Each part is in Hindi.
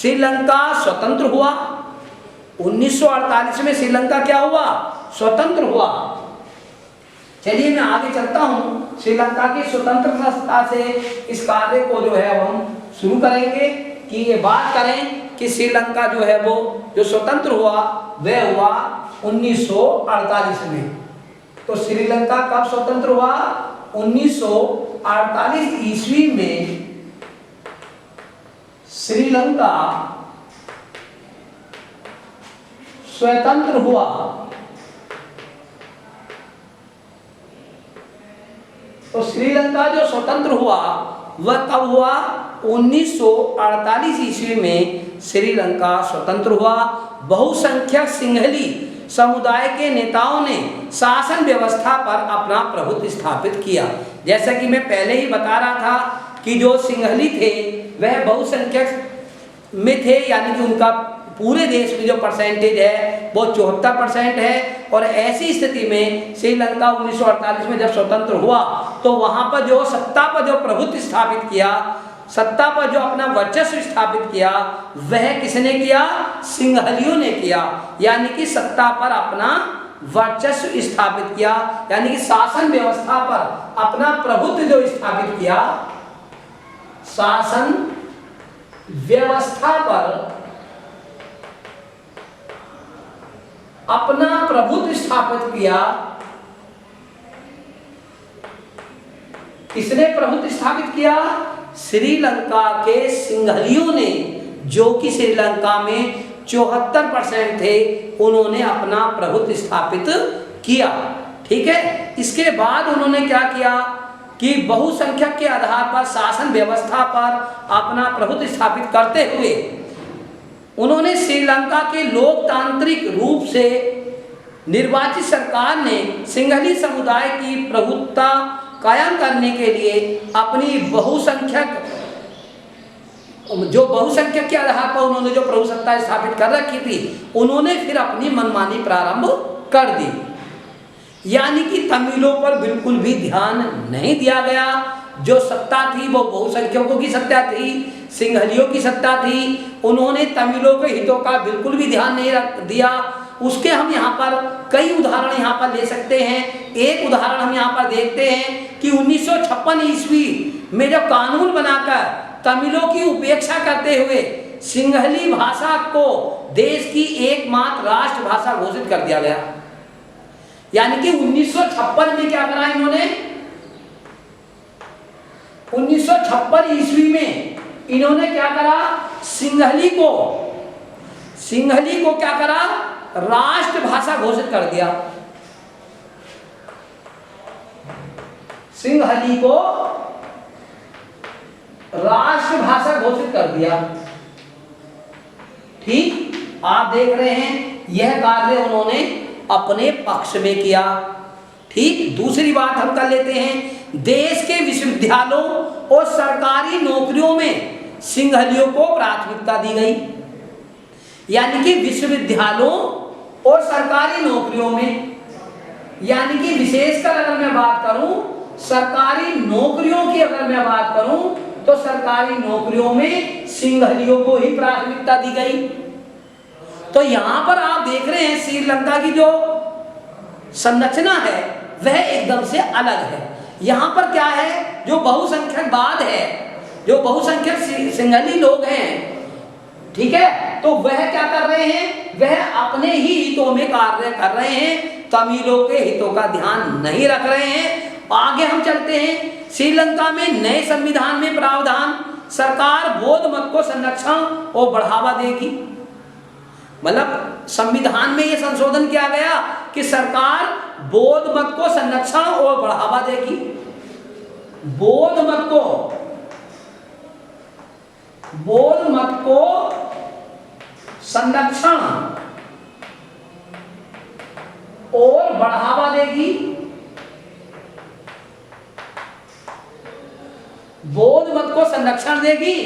श्रीलंका स्वतंत्र हुआ। 1948 में श्रीलंका क्या हुआ? स्वतंत्र हुआ। चलिए मैं आगे चलता हूं। श्रीलंका की स्वतंत्रता से इस कार्य को जो है हम शुरू करेंगे कि ये बात करें कि श्रीलंका जो है वो जो स्वतंत्र हुआ वह हुआ 1948 में। तो श्रीलंका कब स्वतंत्र हुआ? 1948 ईस्वी में श्रीलंका स्वतंत्र हुआ। तो श्रीलंका जो स्वतंत्र हुआ वह कब हुआ? 1948 ईस्वी में श्रीलंका स्वतंत्र हुआ। बहुसंख्यक सिंहली समुदाय के नेताओं ने शासन व्यवस्था पर अपना प्रभुत्व स्थापित किया। जैसा कि मैं पहले ही बता रहा था कि जो सिंहली थे वह बहुसंख्यक में थे, यानी कि उनका पूरे देश में जो परसेंटेज है वो 74% है। और ऐसी स्थिति में श्रीलंका 1948 में जब स्वतंत्र हुआ तो वहां पर जो सत्ता पर जो प्रभुत्व स्थापित किया, सत्ता पर जो अपना वर्चस्व स्थापित किया, वह किसने किया? सिंहलियों ने किया। यानी कि सत्ता पर अपना वर्चस्व स्थापित किया, यानी कि शासन व्यवस्था पर अपना प्रभुत्व जो स्थापित किया, शासन व्यवस्था पर अपना प्रभुत्व स्थापित किया। किसने प्रभुत्व स्थापित किया? श्रीलंका के सिंहलियों ने, जो कि श्रीलंका में 74% थे, उन्होंने अपना प्रभुत्व स्थापित किया। ठीक है। इसके बाद उन्होंने क्या किया कि बहुसंख्यक के आधार पर शासन व्यवस्था पर अपना प्रभुत्व स्थापित करते हुए उन्होंने श्रीलंका के लोकतांत्रिक रूप से निर्वाचित सरकार ने सिंहली समुदाय की प्रभुत्वता कायम करने के लिए अपनी बहुसंख्यक के आधार पर उन्होंने जो प्रभुसत्ता स्थापित कर रखी थी, उन्होंने फिर अपनी मनमानी प्रारंभ कर दी। यानी कि तमिलों पर बिल्कुल भी ध्यान नहीं दिया गया। जो सत्ता थी वो बहुसंख्यकों की सत्ता थी, सिंहलियों की सत्ता थी। उन्होंने तमिलों के हितों का बिल्कुल भी ध्यान नहीं दिया। उसके हम यहाँ पर कई उदाहरण यहाँ पर ले सकते हैं। एक उदाहरण हम यहाँ पर देखते हैं कि 1956 ईस्वी में जब कानून बनाकर तमिलों की उपेक्षा करते हुए सिंहली भाषा को देश की एकमात्र राष्ट्रभाषा घोषित कर दिया गया। यानी कि 1956 में क्या करा इन्होंने? 1956 ईस्वी में इन्होंने क्या करा? सिंहली को क्या करा? राष्ट्रभाषा घोषित कर दिया। सिंहली को राष्ट्रभाषा घोषित कर दिया। ठीक, आप देख रहे हैं यह कार्य उन्होंने अपने पक्ष में किया। ठीक, दूसरी बात हम कर लेते हैं। देश के विश्वविद्यालयों और सरकारी नौकरियों में सिंहलियों को प्राथमिकता दी गई। यानी कि विश्वविद्यालयों और सरकारी नौकरियों में, यानी कि विशेषकर अगर मैं बात करूं सरकारी नौकरियों की, अगर मैं बात करूं तो सरकारी नौकरियों में सिंहलियों को ही प्राथमिकता दी गई। तो यहां पर आप देख रहे हैं श्रीलंका की जो संरचना है वह एकदम से अलग है। यहां पर क्या है? जो बहुसंख्यकवाद है, जो बहुसंख्यक सिंहली लोग हैं, ठीक है, तो वह क्या कर रहे हैं? वह अपने ही हितों में कार्य कर रहे हैं, तमिलों के हितों का ध्यान नहीं रख रहे हैं। आगे हम चलते हैं। श्रीलंका में नए संविधान में प्रावधान, सरकार बौद्ध मत को संरक्षण और बढ़ावा देगी। मतलब संविधान में यह संशोधन किया गया कि सरकार बौद्ध मत को संरक्षण और बढ़ावा देगी। बौद्ध मत को संरक्षण और बढ़ावा देगी। बौद्ध मत को संरक्षण देगी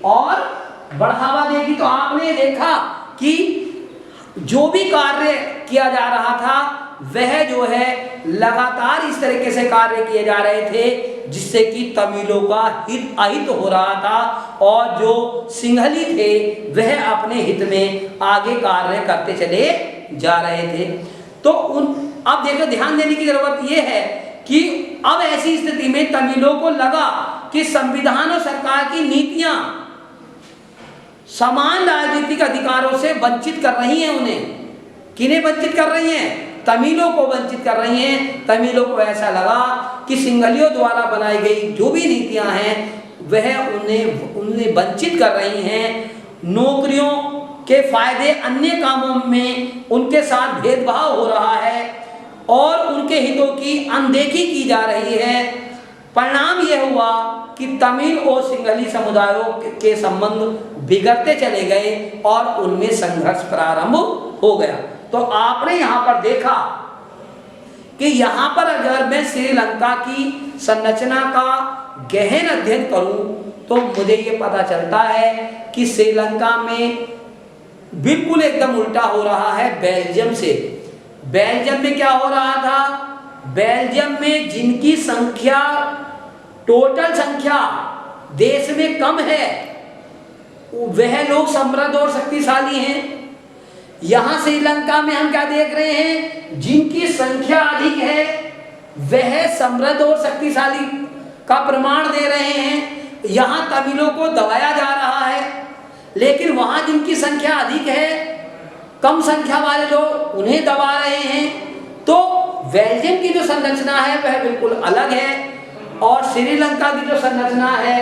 और बढ़ावा देगी। तो आपने देखा कि जो भी कार्य किया जा रहा था वह जो है लगातार इस तरीके से कार्य किए जा रहे थे जिससे कि तमिलों का हित अहित हो रहा था और जो सिंहली थे वह अपने हित में आगे कार्य करते चले जा रहे थे। तो अब देखो, ध्यान देने की जरूरत यह है कि अब ऐसी स्थिति में तमिलों को लगा कि संविधान और सरकार की नीतियां समान राजनीतिक अधिकारों से वंचित कर रही हैं उन्हें। किन्हें वंचित कर रही हैं? तमिलों को वंचित कर रही हैं। तमिलों को ऐसा लगा कि सिंहलियों द्वारा बनाई गई जो भी नीतियां हैं वह उन्हें वंचित कर रही हैं, नौकरियों के फायदे अन्य कामों में उनके साथ भेदभाव हो रहा है और उनके हितों की अनदेखी की जा रही है। परिणाम यह हुआ कि तमिल और सिंहली समुदायों के संबंध बिगड़ते चले गए और उनमें संघर्ष प्रारंभ हो गया। तो आपने यहाँ पर देखा कि यहाँ पर अगर मैं श्रीलंका की संरचना का गहन अध्ययन करूं तो मुझे ये पता चलता है कि श्रीलंका में बिल्कुल एकदम उल्टा हो रहा है बेल्जियम से। बेल्जियम में क्या हो रहा था? बेल्जियम में जिनकी संख्या, टोटल संख्या देश में कम है, वह लोग समृद्ध और शक्तिशाली हैं। यहां श्रीलंका में हम क्या देख रहे हैं? जिनकी संख्या अधिक है वह समृद्ध और शक्तिशाली का प्रमाण दे रहे हैं। यहां तमिलों को दबाया जा रहा है, लेकिन वहां जिनकी संख्या अधिक है, कम संख्या वाले लोग उन्हें दबा रहे हैं। तो बेल्जियम की जो संरचना है वह बिल्कुल अलग है और श्रीलंका की जो संरचना है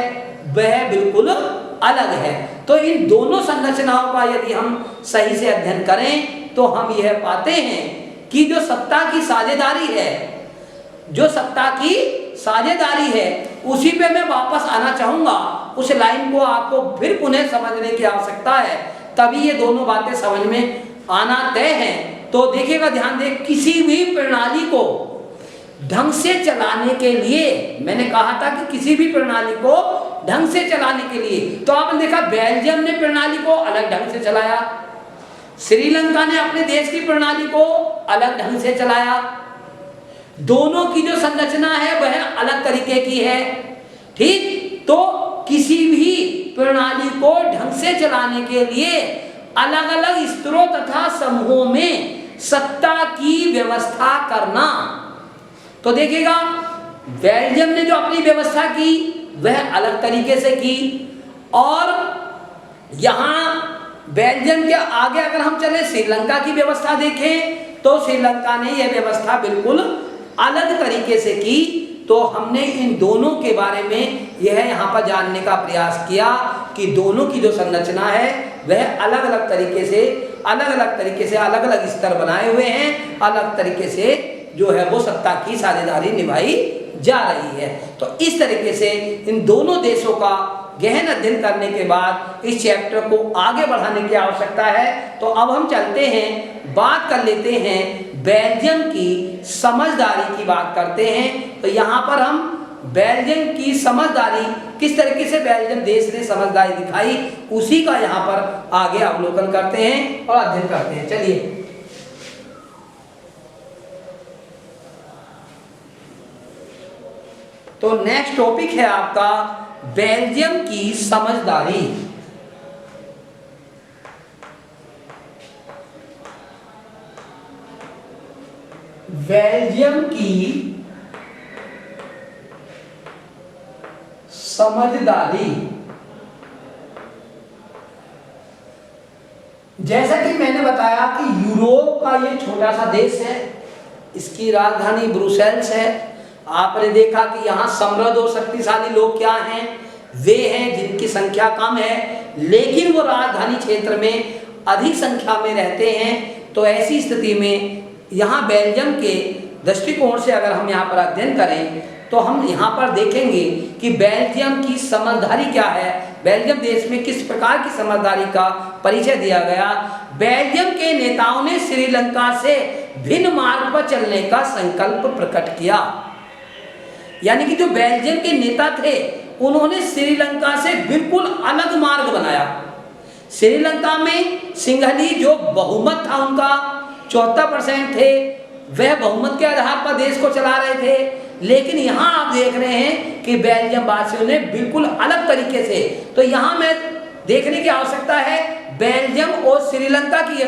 वह बिल्कुल अलग है। तो इन दोनों संरचनाओं का यदि हम सही से अध्ययन करें तो हम यह पाते हैं कि जो सत्ता की साझेदारी है, जो सत्ता की साझेदारी है, उसी पे मैं वापस आना चाहूंगा। उस लाइन को आपको फिर पुनः समझने की आवश्यकता है, तभी ये दोनों बातें समझ में आना तय है। तो देखिएगा, ध्यान दें, किसी भी प्रणाली को ढंग से चलाने के लिए, मैंने कहा था कि किसी भी प्रणाली को ढंग से चलाने के लिए, तो आपने देखा बेल्जियम ने प्रणाली को अलग ढंग से चलाया, श्रीलंका ने अपने देश की प्रणाली को अलग ढंग से चलाया। दोनों की जो संरचना है वह अलग तरीके की है, ठीक। तो किसी भी प्रणाली को ढंग से चलाने के लिए अलग अलग स्तरों तथा समूहों में सत्ता की व्यवस्था करना। तो देखिएगा, बेल्जियम ने जो अपनी व्यवस्था की वह अलग तरीके से की, और यहां बेल्जियम के आगे अगर हम चले श्रीलंका की व्यवस्था देखें तो श्रीलंका ने यह व्यवस्था बिल्कुल अलग तरीके से की। तो हमने इन दोनों के बारे में यह यहाँ पर जानने का प्रयास किया कि दोनों की जो संरचना है वह अलग अलग तरीके से अलग अलग स्तर बनाए हुए हैं, अलग तरीके से जो है वो सत्ता की साझेदारी निभाई जा रही है। तो इस तरीके से इन दोनों देशों का गहन अध्ययन करने के बाद इस चैप्टर को आगे बढ़ाने की आवश्यकता है। तो अब हम चलते हैं, बात कर लेते हैं बेल्जियम की समझदारी की बात करते हैं। तो यहाँ पर हम बेल्जियम की समझदारी, किस तरीके से बेल्जियम देश ने समझदारी दिखाई, उसी का यहाँ पर आगे अवलोकन करते हैं और अध्ययन करते हैं। चलिए, तो नेक्स्ट टॉपिक है आपका बेल्जियम की समझदारी। बेल्जियम की समझदारी, जैसा कि मैंने बताया कि यूरोप का ये छोटा सा देश है, इसकी राजधानी ब्रुसेल्स है। आपने देखा कि यहाँ समृद्ध और शक्तिशाली लोग क्या हैं? वे हैं जिनकी संख्या कम है, लेकिन वो राजधानी क्षेत्र में अधिक संख्या में रहते हैं। तो ऐसी स्थिति में यहाँ बेल्जियम के दृष्टिकोण से अगर हम यहाँ पर अध्ययन करें तो हम यहाँ पर देखेंगे कि बेल्जियम की समझदारी क्या है, बेल्जियम देश में किस प्रकार की समझदारी का परिचय दिया गया। बेल्जियम के नेताओं ने श्रीलंका से भिन्न मार्ग पर चलने का संकल्प प्रकट किया। यानी कि जो बेल्जियम के नेता थे उन्होंने श्रीलंका से बिल्कुल अलग मार्ग बनाया। श्रीलंका में सिंहली जो बहुमत था उनका 74% थे, वह बहुमत के आधार पर देश को चला रहे थे, लेकिन यहाँ आप देख रहे हैं कि बेल्जियम वासियों ने बिल्कुल अलग तरीके से। तो यहाँ में देखने की आवश्यकता है बेल्जियम और श्रीलंका की